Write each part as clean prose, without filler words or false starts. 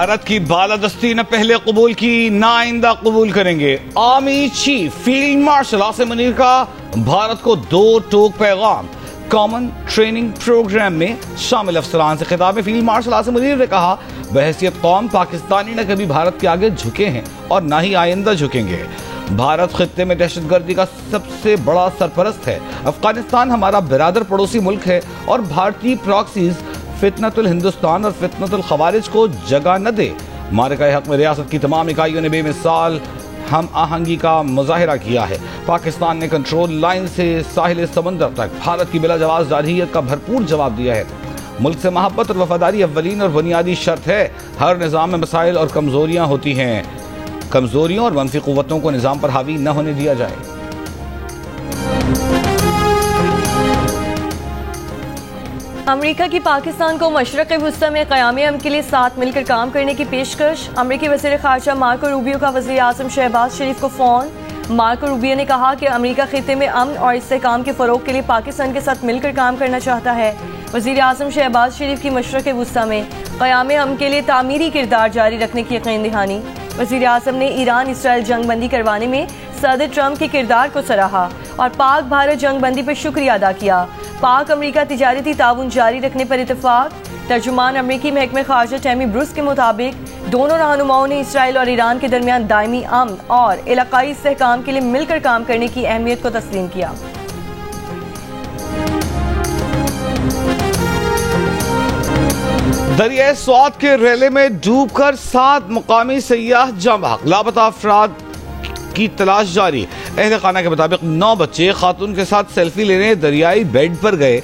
भारत की बालादस्ती न पहले कबूल की न आइंदा कबूल करेंगे। Army chief field marshal Asim Munir का भारत को दो टोक पैगाम। कॉमन ट्रेनिंग प्रोग्राम में शामिल अफसरान से खिताब में फील्ड मार्शल आसिम मुनीर ने कहा, बहैसियत कौम पाकिस्तानी न कभी भारत के आगे झुके हैं और ना ही आइंदा झुकेंगे। भारत खित्ते में दहशतगर्दी का सबसे बड़ा सरपरस्त है। अफगानिस्तान हमारा बिरादर पड़ोसी मुल्क है और भारतीय प्रॉक्सीज फितनतुल हिंदुस्तान और फितनतुल खवारिज को जगह न दे। मारका हक में रियासत की तमाम इकाइयों ने बेमिसाल हम आहंगी का मुजाहिरा किया है। पाकिस्तान ने कंट्रोल लाइन से साहिल समंदर तक भारत की बिला जवाब जारहियत का भरपूर जवाब दिया है। मुल्क से मोहब्बत और वफादारी अव्वलीन और बुनियादी शर्त है। हर निज़ाम में मसाइल और कमजोरियां होती हैं। कमजोरियों और मनफी कुव्वतों को निज़ाम पर हावी न होने दिया जाए। अमेरिका की पाकिस्तान को मशरक़ वुस्ता में क़याम अमन के लिए साथ मिलकर काम करने की पेशकश। अमेरिकी वज़ीर ख़ारजा मार्को रूबियो का वज़ीर आज़म शहबाज शरीफ को फ़ोन। मार्को रूबियो ने कहा कि अमेरिका खित्ते में अमन और इस्तेहकाम के फ़रोग़ के लिए पाकिस्तान के साथ मिलकर काम करना चाहता है। वज़ीर आज़म शहबाज शरीफ की मशरक़ वुस्ता में क़याम अमन के लिए तामीरी किरदार जारी रखने की यकीन दहानी। वज़ीर आज़म ने ईरान इसराइल जंग बंदी करवाने में सदर ट्रंप के किरदार को सराहा और पाक भारत जंग बंदी पर शुक्रिया अदा किया। पाक अमेरिका तिजारती ताउन जारी रखने पर इत्तेफाक। तर्जुमान अमेरिकी महकमे ख़ारजा टैमी ब्रूस के मुताबिक दोनों रहनुमाओं ने इसराइल और ईरान के दरमियान दायमी अमन और इलाकाई इस्तेहकाम के लिए मिलकर काम करने की अहमियत को तस्लीम किया। दरियाए स्वात के रेले में डूबकर 7 मुकामी सयाह जम-बहक। लापता अफराद की तलाश जारी। अहले खाना के मुताबिक 9 बच्चे खातून के साथ सेल्फी लेने दरियाई बेड पर गए।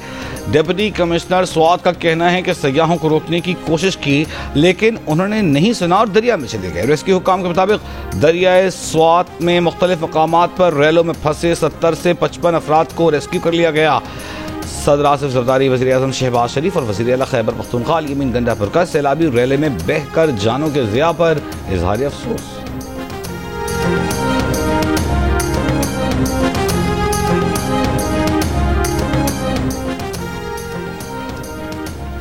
डिप्टी कमिश्नर स्वात का कहना है कि सयाहों को रोकने की कोशिश की लेकिन उन्होंने नहीं सुना और दरिया में चले गए। रेस्क्यू हुकाम के मुताबिक दरियाए स्वात में मुख्तलिफ मकामात पर रेलों में फंसे 70 से 55 अफराद को रेस्क्यू कर लिया गया। सदर आसिफ जरदारी, वज़ीर आज़म शहबाज शरीफ और वज़ीर आला खैबर पख्तूनख्वा यमीन गंडापुर का सैलाबी रेले में बहकर जानों के ज़िया पर इजहार अफसोस।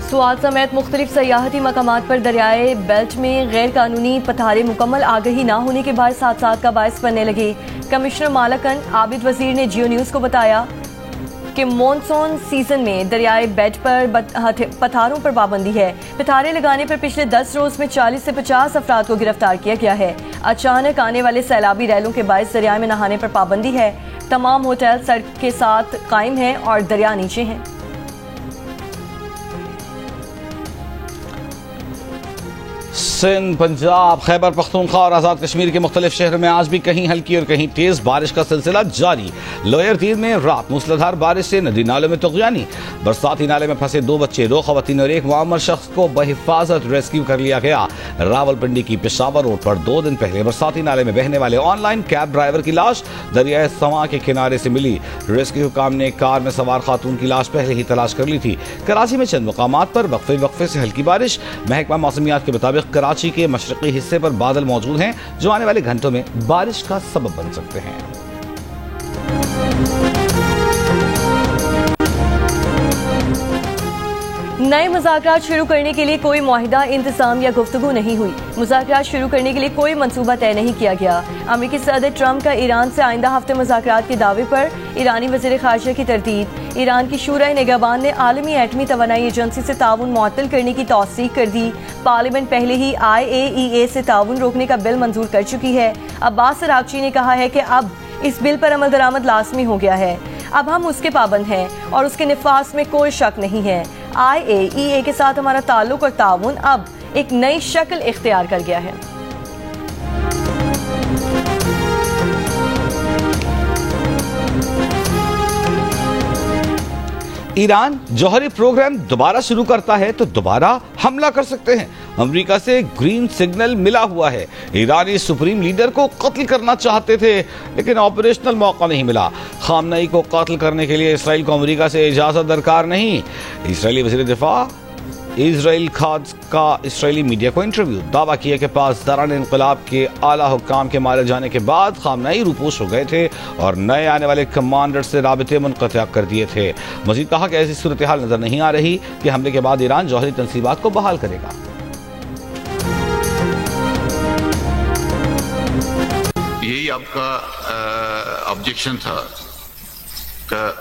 स्वात समेत मुख्तलिफ सयाहती मकामात पर दरियाए बेल्ट में गैर कानूनी पथारे मुकम्मल आगही न होने के बाद हादसात का बायस बनने लगे। कमिश्नर मालकन आबिद वजीर ने जियो न्यूज़ को बताया कि मॉनसून सीजन में दरियाए बेड पर पथारों पर पाबंदी है। पथारे लगाने पर पिछले 10 रोज में 40 से 50 अफराद को गिरफ्तार किया गया है। अचानक आने वाले सैलाबी रैलों के बायस दरिया में नहाने पर पाबंदी है। तमाम होटल सड़क के साथ कायम हैं और दरिया नीचे हैं। सिंध, पंजाब, खैबर पख्तूनख्वा और आज़ाद कश्मीर के मुख्तलिफ शहरों में आज भी कहीं हल्की और कहीं तेज बारिश का सिलसिला जारी। लोअर दीन में रात मूसलाधार बारिश से नदी नालों में तुग़यानी। बरसाती नाले में फंसे 2 बच्चे, 2 ख़वातीन और 1 मुअम्मर शख्स को बहिफाजत रेस्क्यू कर लिया गया। रावलपिंडी की पेशावर रोड पर 2 दिन पहले बरसाती नाले में बहने वाले ऑनलाइन कैब ड्राइवर की लाश दरियाए सवा के किनारे से मिली। रेस्क्यू हुकाम ने कार में सवार खातून की लाश पहले ही तलाश कर ली थी। कराची में चंद मकामात पर वक्फे से हल्की बारिश। महकमा मौसमियात के मुताबिक कराची के मशरकी हिस्से पर बादल मौजूद हैं जो आने वाले घंटों में बारिश का सबब बन सकते हैं। नए मुज़ाकरात शुरू करने के लिए कोई मुआहिदा, इंतजाम या गुफ्तगू नहीं हुई। मुज़ाकरात शुरू करने के लिए कोई मंसूबा तय नहीं किया गया। अमेरिकी सदर ट्रंप का ईरान से आइंदा हफ्ते मुज़ाकरात के दावे पर ईरानी वज़ीर ख़ारजा की तरदीद। ईरान की शूरा निगहबान ने आलमी एटमी तवानाई एजेंसी से ताउन मुअत्तल करने की तौसीक कर दी। पार्लियामेंट पहले ही IAEA से ताउन रोकने का बिल मंजूर कर चुकी है। अब्बास अरागची ने कहा है कि अब इस बिल पर अमल दरामद लाजमी हो गया है। अब हम उसके पाबंद हैं और उसके निफाज में कोई शक नहीं है। IAEA के साथ हमारा ताल्लुक और ताउन अब एक नई शक्ल इख्तियार कर गया है। ईरान जौहरी प्रोग्राम दोबारा शुरू करता है तो दोबारा हमला कर सकते हैं। अमेरिका से ग्रीन सिग्नल मिला हुआ है। ईरानी सुप्रीम लीडर को कत्ल करना चाहते थे लेकिन ऑपरेशनल मौका नहीं मिला। खामनई को कत्ल करने के लिए इसराइल को अमेरिका से इजाजत दरकार नहीं। इसराइली वज़ीर दिफा इजराइल खाद का इसराइली मीडिया को इंटरव्यू। दावा किया कि पासदारान इनकलाब के आला हुक्काम के मारे जाने के बाद खामनई रूपोश हो गए थे और नए आने वाले कमांडर से राबिते मुनक़ता कर दिए थे। मजीद कहा कि ऐसी सूरत हाल नजर नहीं आ रही कि हमले के बाद ईरान जौहरी तंसीबात को बहाल करेगा। आपका ऑब्जेक्शन था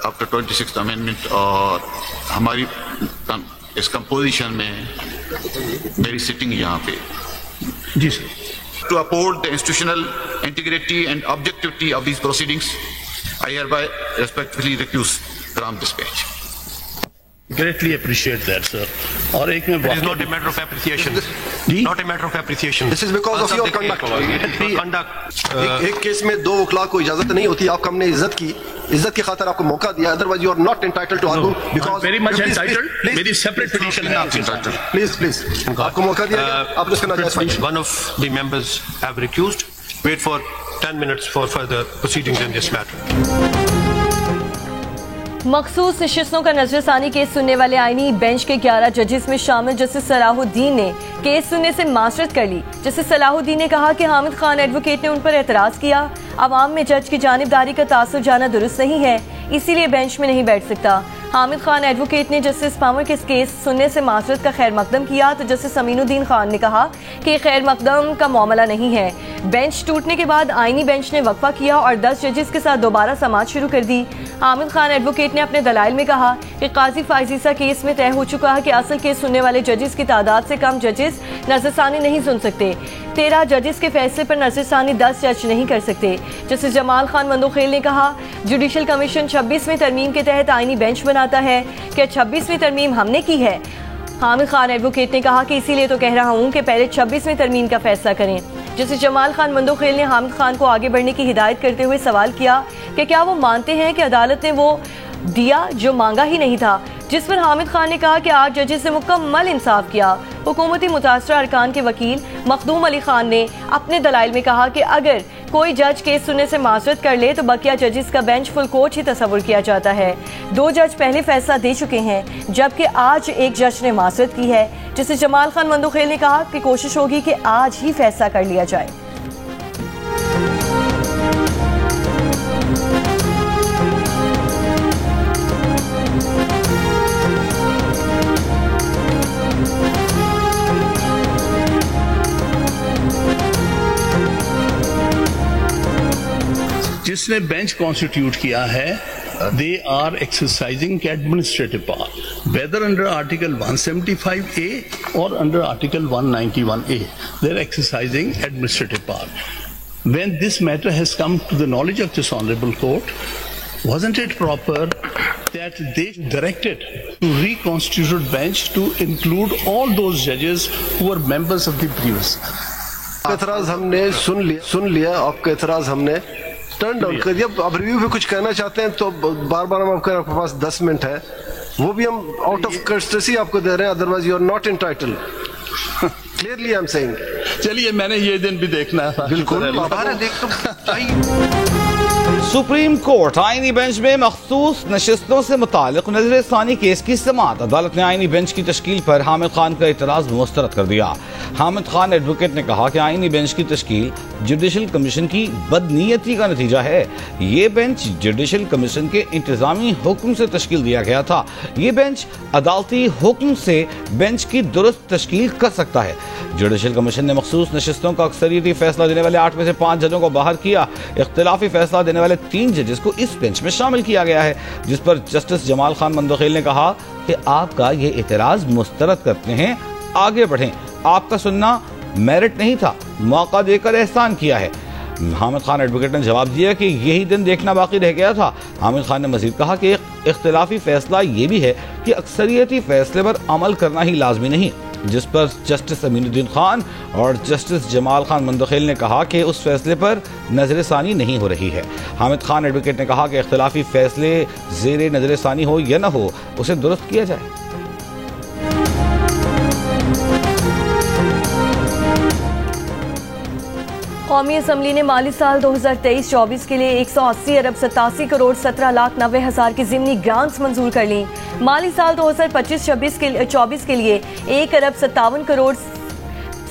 आफ्टर 26th अमेंडमेंट और हमारी इस कंपोजिशन में मेरी सिटिंग यहाँ पे जी sir, to uphold the institutional integrity and objectivity of these proceedings, I hereby respectfully recuse from this bench. Greatly appreciate that sir. और एक में It is not a matter of appreciation. जी? Not a matter of appreciation. This is because of your conduct. Conduct. एक case में दो वकला को इजाजत नहीं होती, आपको हमने इज्जत की खातिर आपको मौका दिया, otherwise you are not entitled to argue because very much entitled. मेरी सेपरेट पिटीशन है आपके साथ। प्लीज आपको मौका दिया गया, आप इसका नाजायज फायदा। One of the members have recused. Wait for 10 minutes for further proceedings in this matter. मखसूस नशिस्तों का नजरसानी केस सुनने वाले आईनी बेंच के 11 जजेस में शामिल जस्टिस सलाहुद्दीन ने केस सुनने से माजरत कर ली। जस्टिस सलाहुद्दीन ने कहा कि हामिद खान एडवोकेट ने उन पर एतराज किया। अवाम में जज की जानिबदारी का तासुर जाना दुरुस्त नहीं है, इसीलिए बेंच में नहीं बैठ सकता। हामिद खान एडवोकेट ने जस्टिस पावर के केस सुनने से माजरत का खैर मकदम किया तो जस्टिस अमीनुद्दीन खान ने कहा कि खैर मकदम का मामला नहीं है। बेंच टूटने के बाद आईनी बेंच ने वक्फा किया और 10 जजेस के साथ दोबारा समाअत शुरू कर दी। हामिद खान एडवोकेट ने अपने दलाइल में कहा कि काजी फाइजीसा केस में तय हो चुका है कि असल केस सुनने वाले जजेस की तादाद से कम जजेस नजरसानी नहीं सुन सकते। 13 जजेस के फैसले पर नजरसानी 10 जज नहीं कर सकते। जस्टिस जमाल खान मंदोखेल ने कहा जुडिशल कमीशन 26वीं तरमीम के तहत आईनी बेंच बनाता है, क्या 26वीं तरमीम हमने की है? हामिद खान एडवोकेट ने कहा कि इसीलिए तो कह रहा हूँ कि पहले 26वीं तरमीम का फैसला करें। जस्टिस जमाल खान मंदोखेल ने हामिद खान को आगे बढ़ने की हिदायत करते हुए सवाल किया कि क्या वो मानते हैं कि अदालत ने वो दिया जो मांगा ही नहीं था, जिस पर हामिद खान ने कहा कि 8 जजेस ने मुकम्मल इंसाफ किया। हुकूमती मुतासरा अरकान के वकील मखदूम अली खान ने अपने दलाइल में कहा कि अगर कोई जज केस सुनने से माजरत कर ले तो बकिया जजेस का बेंच फुल कोर्ट ही तस्वुर किया जाता है। 2 जज पहले फैसला दे चुके हैं जबकि आज एक जज ने माजरत की है। जिसे जमाल खान मंदोखेल ने कहा कि कोशिश होगी कि आज ही फैसला कर लिया जाए। जिसने बेंच कॉन्स्टिट्यूट किया है, they are exercising administrative power whether under article 175A और under article 191A। They are exercising administrative power. When this matter has come to the knowledge of this honorable court, wasn't it proper that they directed to reconstitute bench to include all those judges who were members of the previous? एतराज हमने सुन लिया आपका एतराज हमने turn down कर दिया। अब review पे कुछ कहना चाहते हैं तो बार बार हम आपके पास 10 मिनट है, वो भी हम आउट ऑफ कर्टसी आपको दे रहे हैं, otherwise you are not entitled. Clearly I am saying. चलिए, मैंने ये दिन भी देखना था। बिल्कुल सुप्रीम कोर्ट आईनी बेंच में मखसूस नशिस्तों से मुतालिक नजरसानी केस की समाअत। अदालत ने आईनी बेंच की तश्कील पर हामिद खान का इतराज मुस्तरद कर दिया। हामिद खान एडवोकेट ने कहा कि आईनी बेंच की तश्कील जुडिशल कमीशन की बदनीयती का नतीजा है। ये बेंच जुडिशल कमीशन के इंतजामी हुक्म से तश्कील दिया गया था। ये बेंच अदालती हुक्म से बेंच की दुरुस्त तश्कील कर सकता है। जुडिशल कमीशन ने मखसूस नशिस्तों का अक्सरियती फैसला देने वाले 8 में से 5 जजों को बाहर किया। इख्तिलाफी फैसला देने वाले 3 जजेस को इस बेंच में शामिल किया गया है, जिस पर जस्टिस जमाल खान मंदोखेल ने कहा कि आपका ये इतराज मुस्तरद करते हैं, आगे बढ़ें। आपका सुनना मेरिट नहीं था, मौका देकर एहसान किया है। हामिद खान एडवोकेट ने जवाब दिया कि यही दिन देखना बाकी रह गया था। हामिद खान ने मजीद कहा कि एक इख्तिलाफी फैसला ये भी है कि अक्सरियती फैसले पर अमल करना ही लाजमी नहीं, जिस पर जस्टिस अमीनुद्दीन खान और जस्टिस जमाल खान मंदोखेल ने कहा कि उस फैसले पर नजरसानी नहीं हो रही है। हामिद खान एडवोकेट ने कहा कि इख्तिलाफी फैसले ज़ेरे नजरसानी हो या न हो, उसे दुरुस्त किया जाए। कौमी असम्बली ने माली साल 2023-24 के लिए 180 अरब 87 करोड़ 17 लाख 90 हजार की ज़िमनी ग्रांट्स मंजूर कर ली। माली साल 2025-24 के लिए 1 अरब 57 करोड़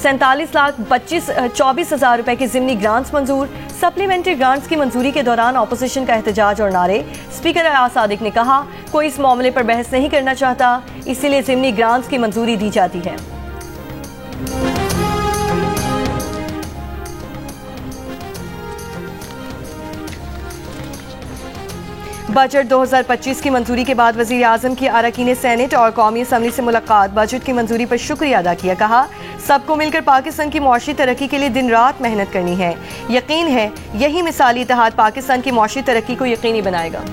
47 लाख 24 हजार रुपए की ज़िमनी ग्रांट्स मंजूर। सप्लीमेंट्री ग्रांट्स की मंजूरी के दौरान ऑपोजिशन का एहतजाज और नारे। स्पीकर अयाज सादिक ने कहा कोई इस मामले पर बहस नहीं करना चाहता, इसीलिए ज़िमनी ग्रांट्स की मंजूरी दी जाती है। बजट 2025 की मंजूरी के बाद वज़ीर आज़म की अरकान सेनेट और कौमी असम्बली से मुलाकात। बजट की मंजूरी पर शुक्रिया अदा किया। कहा सबको मिलकर पाकिस्तान की मौशी तरक्की के लिए दिन रात मेहनत करनी है। यकीन है यही मिसाली इत्तेहाद पाकिस्तान की मौशी तरक्की को यकीनी बनाएगा।